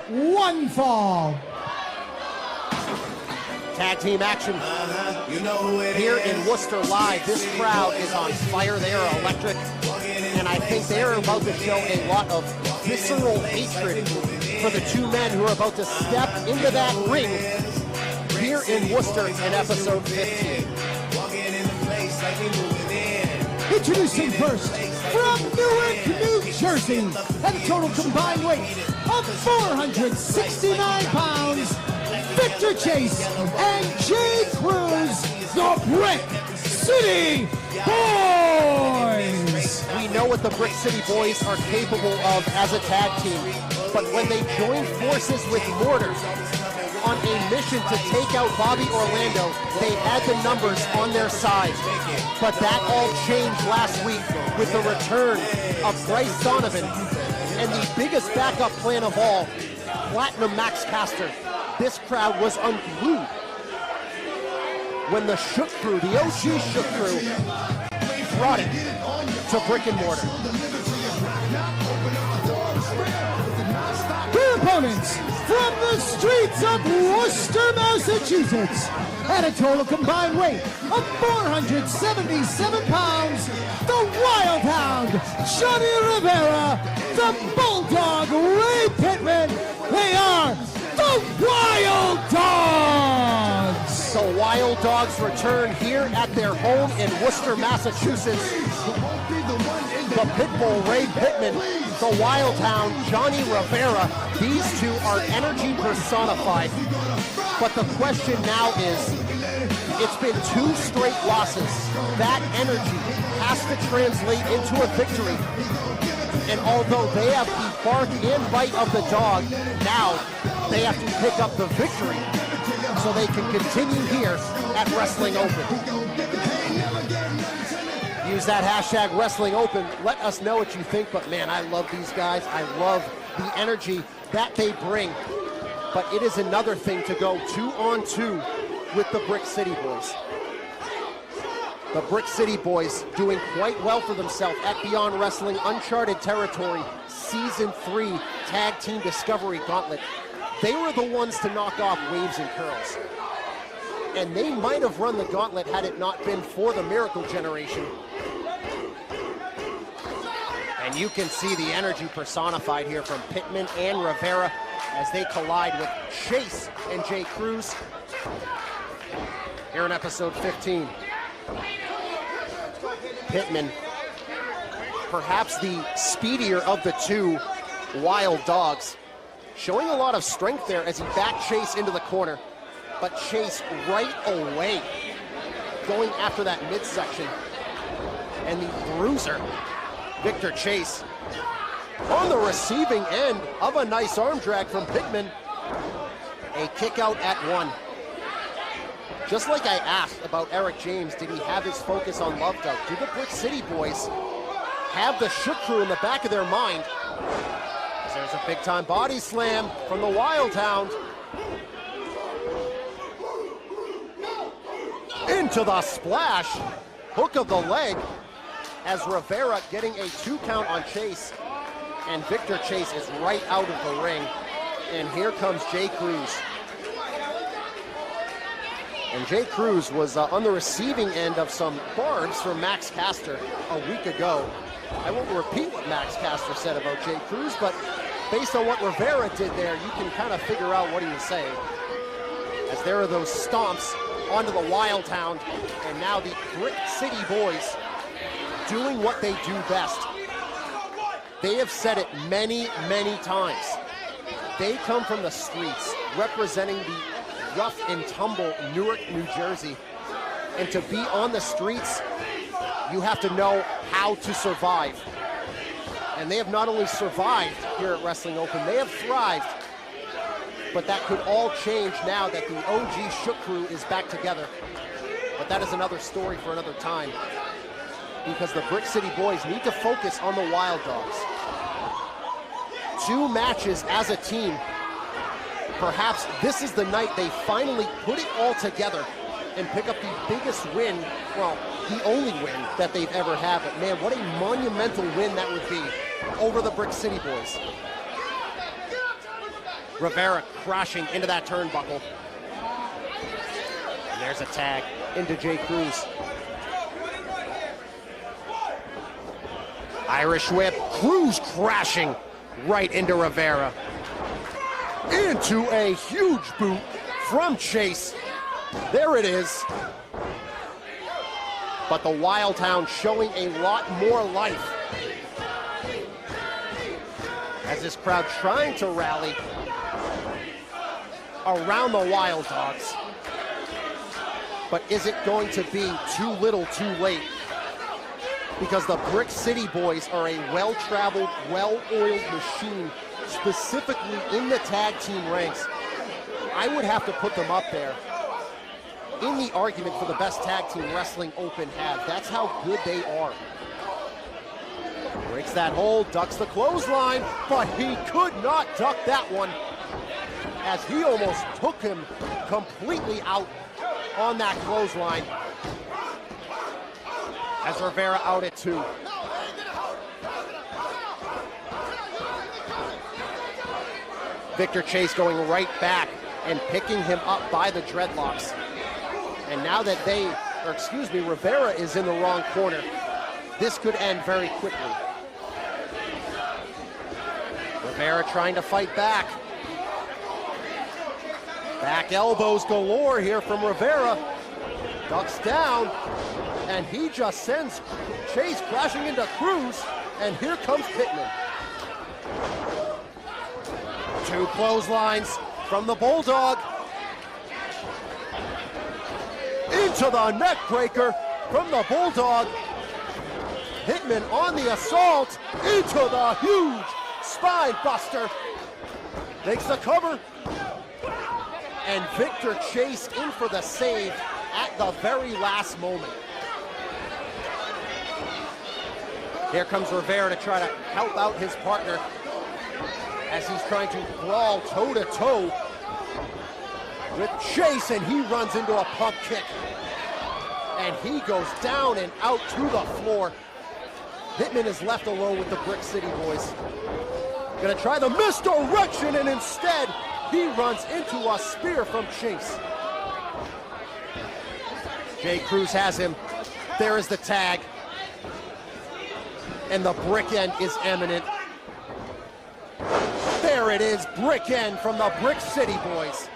one fall. Tag team action here in Worcester live. This crowd is on fire. They are electric. And I think they are about to show a lot of visceral hatred for the two men who are about to step into that ring here in Worcester in episode 15. Introducing first, from Newark, New Jersey, at a total combined weight of 469 pounds, Victor Chase and Jay Cruz, the Brick City Boyz. We know what the Brick City Boyz are capable of as a tag team, but when they joined forces with Mortar on a mission to take out Bobby Orlando, they had the numbers on their side. But that all changed last week with the return of Bryce Donovan and the biggest backup plan of all, Platinum Max Caster. This crowd was unglued when the Shook Crew, the OG Shook Crew, brought it to Brick and Mortar. Their opponents from the streets of Worcester, Massachusetts, at a total combined weight of 477 pounds, the Wild Hound, Johnny Rivera, the Bulldog, Ray Pittman. They are the Wild Dogs! The Wild Dogs return here at their home in Worcester, Massachusetts. The Pitbull, Ray Pittman, the Wild Hound, Johnny Rivera. These two are energy personified. But the question now is, it's been 2 straight losses. That energy has to translate into a victory. And although they have the bark and bite of the dog, now they have to pick up the victory so they can continue here at Wrestling Open. Use that hashtag Wrestling Open. Let us know what you think, but man, I love these guys. I love the energy that they bring. But it is another thing to go 2-on-2 with the Brick City Boyz. The Brick City Boyz doing quite well for themselves at Beyond Wrestling Uncharted Territory Season 3 Tag Team Discovery Gauntlet. They were the ones to knock off Waves and Curls. And they might have run the gauntlet had it not been for the Miracle Generation. And you can see the energy personified here from Pittman and Rivera as they collide with Chase and Jay Cruz here in episode 15. Pittman, perhaps the speedier of the two Wild Dogs, showing a lot of strength there as he backed Chase into the corner. But Chase right away going after that midsection. And the bruiser, Victor Chase, on the receiving end of a nice arm drag from Pittman. A kick out at 1. Just like I asked about Eric James, did he have his focus on Love Dog? Do the Brick City Boyz have the Shook Crew in the back of their mind? As there's a big-time body slam from the Wild Hound. Into the splash, hook of the leg, as Rivera getting a 2 count on Chase. And Victor Chase is right out of the ring. And here comes Jay Cruz. And Jay Cruz was on the receiving end of some barbs from Max Caster a week ago. I won't repeat what Max Caster said about Jay Cruz, but based on what Rivera did there, you can kind of figure out what he was saying. As there are those stomps onto the Wild Hound, and now the Brick City Boyz doing what they do best. They have said it many, many times. They come from the streets, representing the rough and tumble Newark, New Jersey. And to be on the streets, you have to know how to survive. And they have not only survived here at Wrestling Open, they have thrived. But that could all change now that the OG Shook Crew is back together. But that is another story for another time, because the Brick City Boyz need to focus on the Wild Dogs. 2 matches as a team. Perhaps this is the night they finally put it all together and pick up the biggest win, well, the only win that they've ever had. But man, what a monumental win that would be over the Brick City Boyz. Rivera crashing into that turnbuckle. And there's a tag into Jay Cruz. Irish whip, Cruz crashing right into Rivera. Into a huge boot from Chase. There it is. But the Wild Hound showing a lot more life. As this crowd trying to rally around the Wild Dogs. But is it going to be too little too late? Because the Brick City Boys are a well-traveled, well-oiled machine, specifically in the tag team ranks. I would have to put them up there in the argument for the best tag team wrestling Open has. That's how good they are. Breaks that hold, ducks the clothesline, but he could not duck that one as he almost took him completely out on that clothesline. As Rivera out at 2. Victor Chase going right back and picking him up by the dreadlocks. And now that Rivera is in the wrong corner, this could end very quickly. Rivera trying to fight back. Back elbows galore here from Rivera. Ducks down, and he just sends Chase crashing into Cruz, and here comes Pittman. 2 clotheslines from the Bulldog. Into the neck breaker from the Bulldog. Pittman on the assault, into the huge spine buster. Makes the cover. And Victor Chase in for the save at the very last moment. Here comes Rivera to try to help out his partner as he's trying to brawl toe-to-toe with Chase, and he runs into a pump kick. And he goes down and out to the floor. Pittman is left alone with the Brick City Boys. Gonna try the misdirection, and instead, he runs into a spear from Chase. Jay Cruz has him. There is the tag. And the brick end is imminent. There it is, brick end from the Brick City Boys.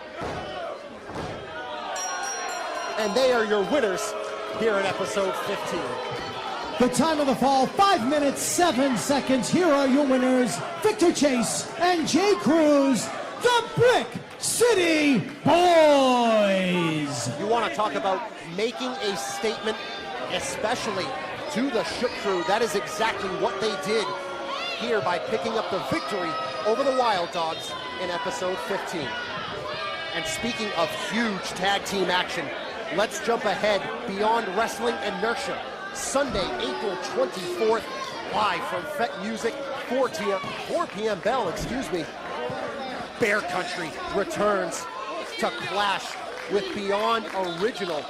And they are your winners here in episode 15. The time of the fall, 5 minutes, 7 seconds. Here are your winners, Victor Chase and Jay Cruz, the Brick City Boys. You want to talk about making a statement, especially to the Shook Crew. That is exactly what they did here by picking up the victory over the Wild Dogs in episode 15. And speaking of huge tag team action, let's jump ahead beyond wrestling inertia. Sunday, April 24th, live from Fet Music, 4 p.m. Bell, Bear Country returns to clash with Beyond Original.